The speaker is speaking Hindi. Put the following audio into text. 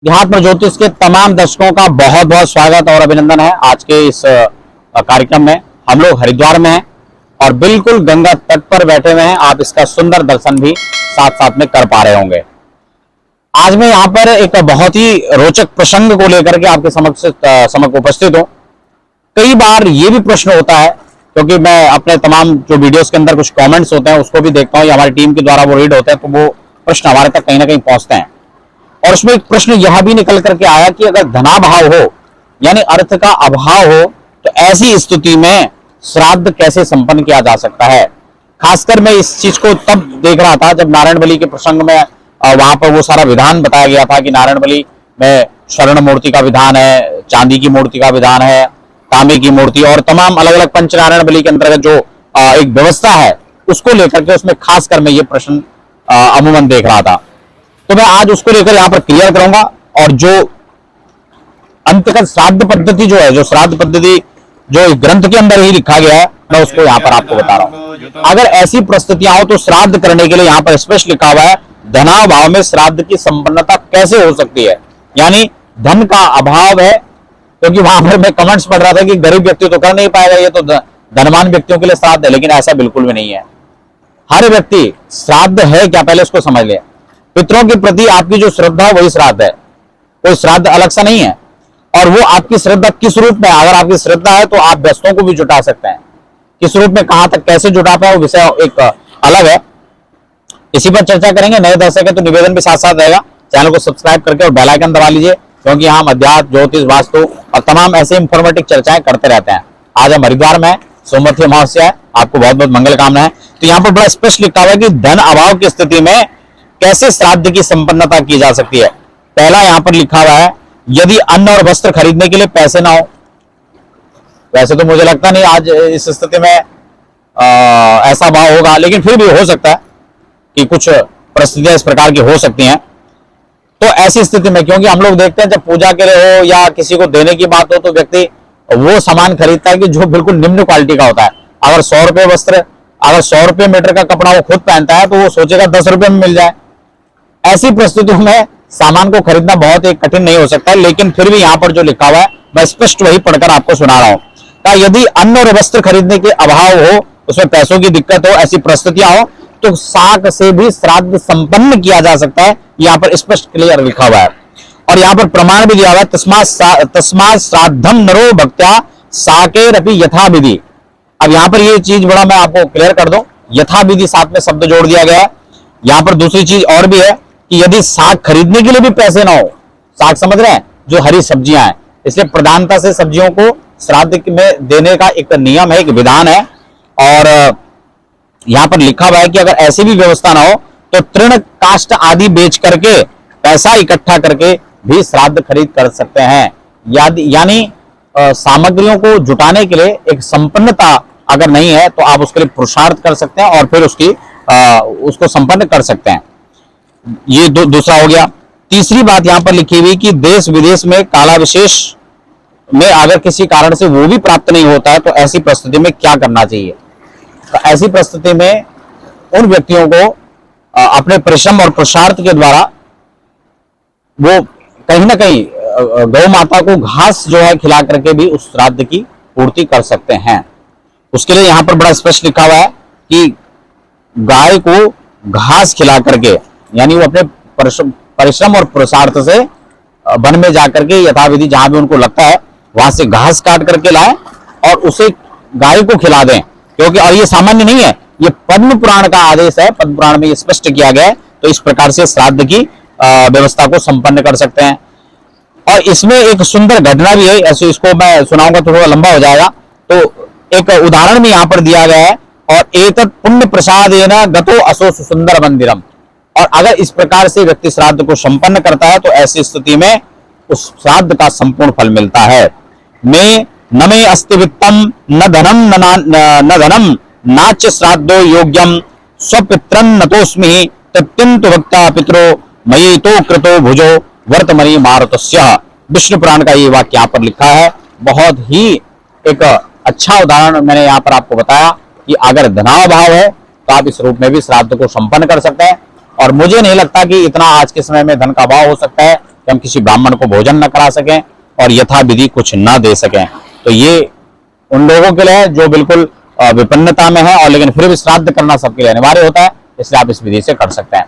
ध्यात्म ज्योतिष के तमाम दर्शकों का बहुत बहुत स्वागत और अभिनंदन है। आज के इस कार्यक्रम में हम लोग हरिद्वार में हैं और बिल्कुल गंगा तट पर बैठे हुए हैं। आप इसका सुंदर दर्शन भी साथ साथ में कर पा रहे होंगे। आज मैं यहाँ पर एक बहुत ही रोचक प्रसंग को लेकर के आपके समक्ष उपस्थित हूँ। कई बार ये भी प्रश्न होता है, क्योंकि मैं अपने तमाम जो वीडियोस के अंदर कुछ कमेंट्स होते हैं उसको भी देखता हूँ या हमारी टीम के द्वारा वो रीड होते हैं, तो वो प्रश्न हमारे तक कहीं ना कहीं पहुंचते हैं। और उसमें एक प्रश्न यह भी निकल करके आया कि अगर धनाभाव हो यानी अर्थ का अभाव हो तो ऐसी स्थिति में श्राद्ध कैसे संपन्न किया जा सकता है। खासकर मैं इस चीज को तब देख रहा था जब नारायण बलि के प्रसंग में वहां पर वो सारा विधान बताया गया था कि नारायण बलि में स्वर्ण मूर्ति का विधान है, चांदी की मूर्ति का विधान है, तांबे की मूर्ति और तमाम अलग अलग पंचनारायण बलि के अंतर्गत जो एक व्यवस्था है उसको लेकर के उसमें खासकर मैं ये प्रश्न अमूमन देख रहा था। तो मैं आज उसको लेकर यहाँ पर क्लियर करूंगा और जो अंतगत श्राद्ध पद्धति जो है, जो श्राद्ध पद्धति जो ग्रंथ के अंदर ही लिखा गया है, मैं उसको यहाँ पर आपको बता रहा हूँ। अगर ऐसी परिस्थितियां हो तो श्राद्ध करने के लिए यहाँ पर स्पष्ट लिखा हुआ है, धनाभाव में श्राद्ध की संपन्नता कैसे हो सकती है। यानी धन का अभाव है, क्योंकि वहां पर मैं कमेंट्स पढ़ रहा था कि गरीब व्यक्ति तो कर नहीं पाएगा, ये तो धनवान व्यक्तियों के लिए श्राद्ध है, लेकिन ऐसा बिल्कुल भी नहीं है। हर व्यक्ति श्राद्ध है क्या पहले उसको समझ ले। पितरों के प्रति आपकी जो श्रद्धा है वही श्राद्ध है, कोई श्राद्ध अलग सा नहीं है। और वो आपकी श्रद्धा किस रूप में, अगर आपकी श्रद्धा है तो आप व्यस्तों को भी जुटा सकते हैं। किस रूप में, कहां तक, कैसे जुटा पाए वो विषय एक अलग है, इसी पर चर्चा करेंगे। नए दर्शक है तो निवेदन भी साथ साथ रहेगा, चैनल को सब्सक्राइब करके और बेल आइकन दबा लीजिए, क्योंकि हम अध्यात्म, ज्योतिष, वास्तु और तमाम ऐसे इंफॉर्मेटिव चर्चाएं करते रहते हैं। आज हम हरिद्वार में, सोमवती अमावस्या है, आपको बहुत बहुत मंगल कामनाएं। तो यहाँ पर बड़ा स्पष्ट लिखा हुआ है कि धन अभाव की स्थिति में कैसे श्राद्ध की संपन्नता की जा सकती है। पहला यहां पर लिखा हुआ है, यदि अन्न और वस्त्र खरीदने के लिए पैसे ना हो। वैसे तो मुझे लगता नहीं आज इस स्थिति में ऐसा भाव होगा, लेकिन फिर भी हो सकता है कि कुछ परिस्थितियां इस प्रकार की हो सकती हैं। तो ऐसी स्थिति में, क्योंकि हम लोग देखते हैं जब पूजा के लिए हो या किसी को देने की बात हो तो व्यक्ति वो सामान खरीदता है कि जो बिल्कुल निम्न क्वालिटी का होता है। अगर 100 रुपए वस्त्र, अगर 100 रुपए मीटर का कपड़ा वो खुद पहनता है तो वो सोचेगा 10 रुपए में मिल जाए। ऐसी परिस्थितियों में सामान को खरीदना बहुत ही कठिन नहीं हो सकता है, लेकिन फिर भी यहाँ पर जो लिखा हुआ है मैं स्पष्ट वही पढ़कर आपको सुना रहा हूं। यदि अन्न और वस्त्र खरीदने के अभाव हो, उसमें पैसों की दिक्कत हो, ऐसी परिस्थितियां हो तो शाक से भी श्राद्ध संपन्न किया जा सकता है। यहाँ पर स्पष्ट क्लियर लिखा हुआ है और यहाँ पर प्रमाण भी दिया हुआ है, तस्मात् श्राद्धम नरो भक्त्या साकेरपि यथा विधि। अब यहाँ पर ये चीज बड़ा मैं आपको क्लियर कर दूं, यथा विधि साथ में शब्द जोड़ दिया गया है। यहाँ पर दूसरी चीज और भी है कि यदि साग खरीदने के लिए भी पैसे ना हो, साग समझ रहे हैं, जो हरी सब्जियां हैं, इसलिए प्रधानता से सब्जियों को श्राद्ध में देने का एक नियम है, एक विधान है। और यहाँ पर लिखा हुआ है कि अगर ऐसी भी व्यवस्था ना हो तो तृण काष्ठ आदि बेच करके पैसा इकट्ठा करके भी श्राद्ध खरीद कर सकते हैं। यानी सामग्रियों को जुटाने के लिए एक संपन्नता अगर नहीं है तो आप उसके लिए पुरुषार्थ कर सकते हैं और फिर उसको संपन्न कर सकते हैं। ये दूसरा हो गया। तीसरी बात यहां पर लिखी हुई कि देश विदेश में काला विशेष में अगर किसी कारण से वो भी प्राप्त नहीं होता है तो ऐसी परिस्थिति में क्या करना चाहिए। तो ऐसी परिस्थिति में उन व्यक्तियों को अपने परिश्रम और पुरुषार्थ के द्वारा वो कहीं ना कहीं गौ माता को घास जो है खिला करके भी उस श्राद्ध की पूर्ति कर सकते हैं। उसके लिए यहां पर बड़ा स्पष्ट लिखा हुआ है कि गाय को घास खिला करके, यानी वो अपने परिश्रम और पुरुषार्थ से वन में जाकर के यथाविधि जहां भी उनको लगता है वहां से घास काट करके लाए और उसे गाय को खिला दें। क्योंकि और ये सामान्य नहीं है, ये पद्म पुराण का आदेश है, पद्म पुराण में ये स्पष्ट किया गया है। तो इस प्रकार से श्राद्ध की व्यवस्था को संपन्न कर सकते हैं। और इसमें एक सुंदर घटना भी है, ऐसे इसको मैं सुनाऊंगा तो थोड़ा लंबा हो जाएगा। तो एक उदाहरण भी यहाँ पर दिया गया है, और एतत् पुण्य प्रसादेन गतो असो सुंदर मंदिरम। और अगर इस प्रकार से व्यक्ति श्राद्ध को संपन्न करता है तो ऐसी स्थिति में उस श्राद्ध का संपूर्ण फल मिलता है। न मे अस्ति वित्तम न धनम नाच श्राद्धो योग्यम स्वपित्रं नतोस्मि तत्यंतु भक्ता पितरो मयि तो कृतो भुजो वर्तमनि मारुतस्य। विष्णु पुराण का ये वाक्य यहाँ पर लिखा है। बहुत ही एक अच्छा उदाहरण मैंने यहाँ पर आपको बताया कि अगर धनाभाव है तो आप इस रूप में भी श्राद्ध को संपन्न कर सकते हैं। और मुझे नहीं लगता कि इतना आज के समय में धन का अभाव हो सकता है। कि हम किसी ब्राह्मण को भोजन न करा सकें और यथा विधि कुछ न दे सकें। तो ये उन लोगों के लिए जो बिल्कुल विपन्नता में है और लेकिन फिर भी श्राद्ध करना सबके लिए अनिवार्य होता है, इसलिए आप इस विधि से कर सकते हैं।